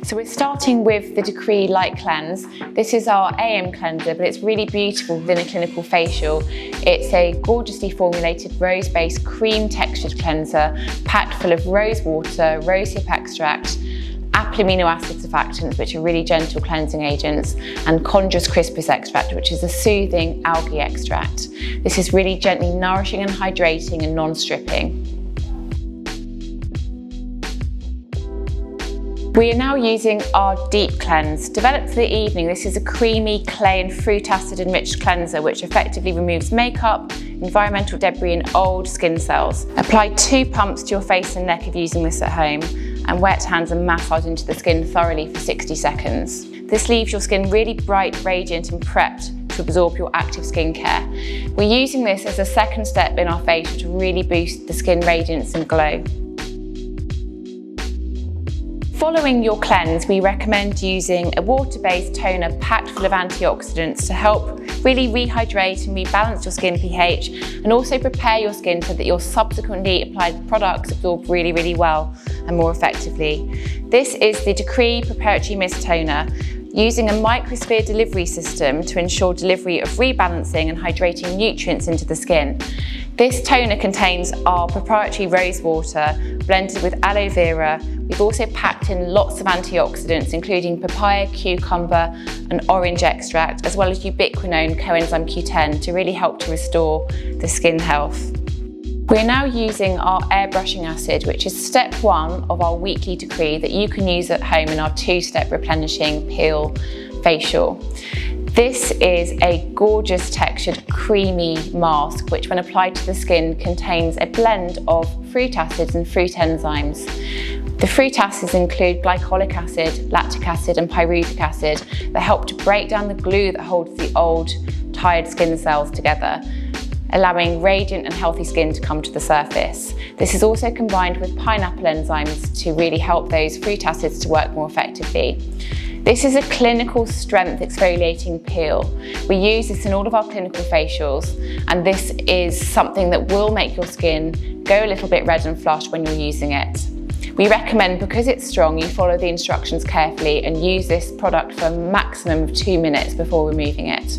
So we're starting with the Decree Light Cleanse. This is our AM cleanser, but it's really beautiful within a clinical facial. It's a gorgeously formulated rose-based cream textured cleanser packed full of rose water, rosehip extract, apple amino acid surfactants, which are really gentle cleansing agents, and Chondrus crispus extract, which is a soothing algae extract. This is really gently nourishing and hydrating and non-stripping. We are now using our Deep Cleanse. Developed for the evening, this is a creamy clay and fruit acid enriched cleanser which effectively removes makeup, environmental debris and old skin cells. Apply 2 pumps to your face and neck if using this at home, and wet hands and massage into the skin thoroughly for 60 seconds. This leaves your skin really bright, radiant and prepped to absorb your active skincare. We're using this as a second step in our facial to really boost the skin radiance and glow. Following your cleanse, we recommend using a water-based toner packed full of antioxidants to help really rehydrate and rebalance your skin pH and also prepare your skin so that your subsequently applied products absorb really, really well and more effectively. This is the Decree Preparatory Mist Toner, using a microsphere delivery system to ensure delivery of rebalancing and hydrating nutrients into the skin. This toner contains our proprietary rose water blended with aloe vera. We've also packed in lots of antioxidants, including papaya, cucumber and orange extract, as well as ubiquinone coenzyme Q10 to really help to restore the skin health. We're now using our airbrushing acid, which is step 1 of our weekly decree that you can use at home in our 2-step replenishing peel facial. This is a gorgeous textured creamy mask which when applied to the skin contains a blend of fruit acids and fruit enzymes. The fruit acids include glycolic acid, lactic acid and pyruvic acid that help to break down the glue that holds the old tired skin cells together, allowing radiant and healthy skin to come to the surface. This is also combined with pineapple enzymes to really help those fruit acids to work more effectively. This is a clinical strength exfoliating peel. We use this in all of our clinical facials, and this is something that will make your skin go a little bit red and flushed when you're using it. We recommend, because it's strong, you follow the instructions carefully and use this product for a maximum of 2 minutes before removing it.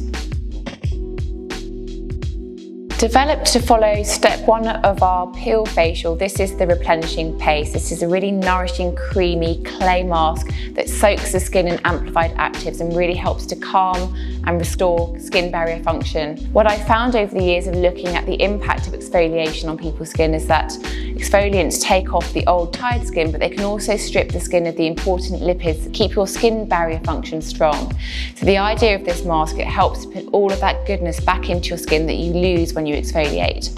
Developed to follow step 1 of our peel facial, this is the Replenishing Paste. This is a really nourishing, creamy clay mask that soaks the skin in amplified actives and really helps to calm and restore skin barrier function. What I found over the years of looking at the impact of exfoliation on people's skin is that exfoliants take off the old tired skin, but they can also strip the skin of the important lipids that keep your skin barrier function strong. So the idea of this mask, it helps to put all of that goodness back into your skin that you lose when you exfoliate.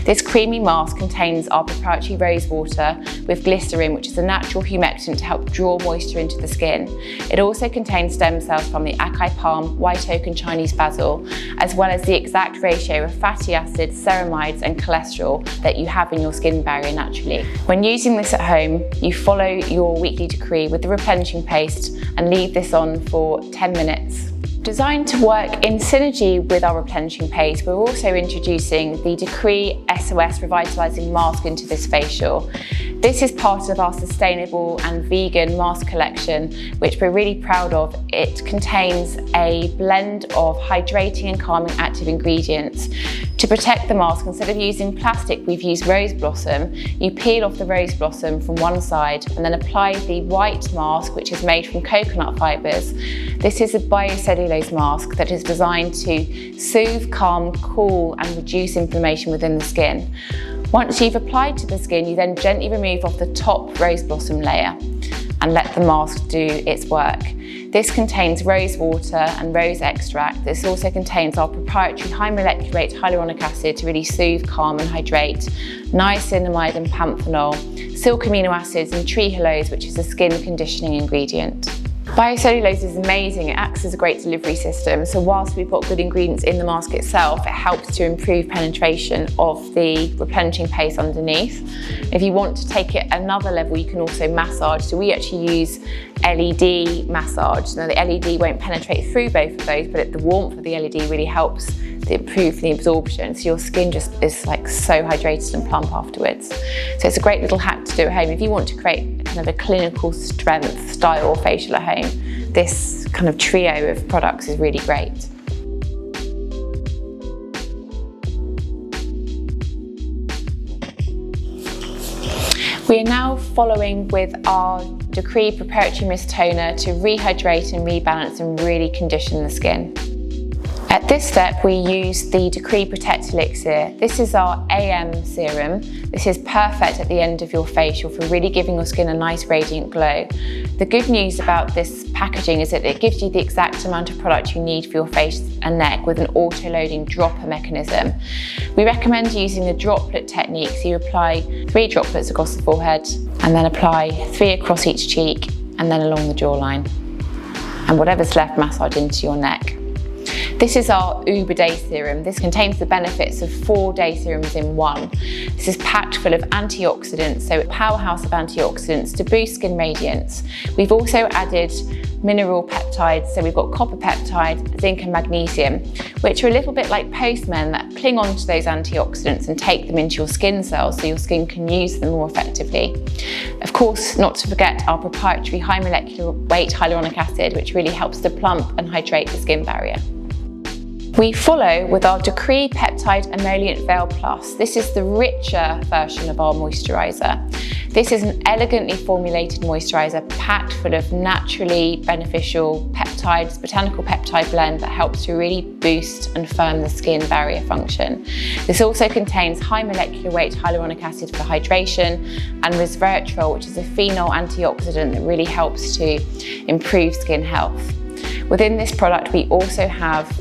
This creamy mask contains our proprietary rose water with glycerin, which is a natural humectant to help draw moisture into the skin. It also contains stem cells from the acai palm, white oak and Chinese basil, as well as the exact ratio of fatty acids, ceramides and cholesterol that you have in your skin barrier naturally. When using this at home, you follow your weekly decree with the Replenishing Paste and leave this on for 10 minutes. Designed to work in synergy with our Replenishing Paste, we're also introducing the Decree SOS Revitalising Mask into this facial. This is part of our sustainable and vegan mask collection, which we're really proud of. It contains a blend of hydrating and calming active ingredients. To protect the mask, instead of using plastic, we've used rose blossom. You peel off the rose blossom from one side and then apply the white mask, which is made from coconut fibres. This is a biocellulose mask that is designed to soothe, calm, cool and reduce inflammation within the skin. Once you've applied to the skin, you then gently remove off the top rose blossom layer and let the mask do its work. This contains rose water and rose extract. This also contains our proprietary high molecular weight hyaluronic acid to really soothe, calm and hydrate, niacinamide and panthenol, silk amino acids and trehalose, which is a skin conditioning ingredient. Biocellulose is amazing. It acts as a great delivery system. So whilst we've got good ingredients in the mask itself, it helps to improve penetration of the replenishing paste underneath. If you want to take it another level, you can also massage. So we actually use LED massage. Now the LED won't penetrate through both of those, but the warmth of the LED really helps to improve the absorption. So your skin just is like so hydrated and plump afterwards. So it's a great little hack to do at home. If you want to create kind kind of a clinical strength style facial at home, this kind of trio of products is really great. We are now following with our Decree Preparatory Mist Toner to rehydrate and rebalance and really condition the skin. At this step, we use the Decree Protect Elixir. This is our AM serum. This is perfect at the end of your facial for really giving your skin a nice radiant glow. The good news about this packaging is that it gives you the exact amount of product you need for your face and neck with an auto-loading dropper mechanism. We recommend using the droplet technique, so you apply 3 droplets across the forehead and then apply 3 across each cheek and then along the jawline. And whatever's left, massage into your neck. This is our Uber Day Serum. This contains the benefits of 4 day serums in one. This is packed full of antioxidants, so a powerhouse of antioxidants to boost skin radiance. We've also added mineral peptides, so we've got copper peptide, zinc and magnesium, which are a little bit like postmen that cling onto those antioxidants and take them into your skin cells so your skin can use them more effectively. Of course, not to forget our proprietary high molecular weight hyaluronic acid, which really helps to plump and hydrate the skin barrier. We follow with our Decree Peptide Emollient Veil Plus. This is the richer version of our moisturiser. This is an elegantly formulated moisturiser packed full of naturally beneficial peptides, botanical peptide blend that helps to really boost and firm the skin barrier function. This also contains high molecular weight hyaluronic acid for hydration and resveratrol, which is a phenol antioxidant that really helps to improve skin health. Within this product, we also have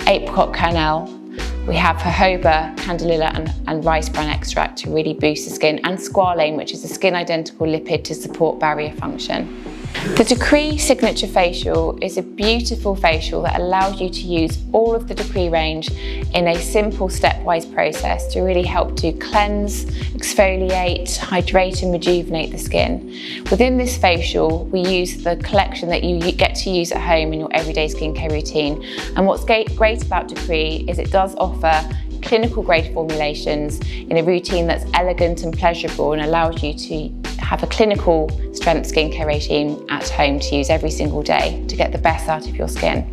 apricot kernel, we have jojoba, candelilla and rice bran extract to really boost the skin, and squalane, which is a skin identical lipid to support barrier function. The Decree Signature Facial is a beautiful facial that allows you to use all of the Decree range in a simple stepwise process to really help to cleanse, exfoliate, hydrate and rejuvenate the skin. Within this facial, we use the collection that you get to use at home in your everyday skincare routine. And what's great about Decree is it does offer clinical grade formulations in a routine that's elegant and pleasurable and allows you to have a clinical strength skincare regime at home to use every single day to get the best out of your skin.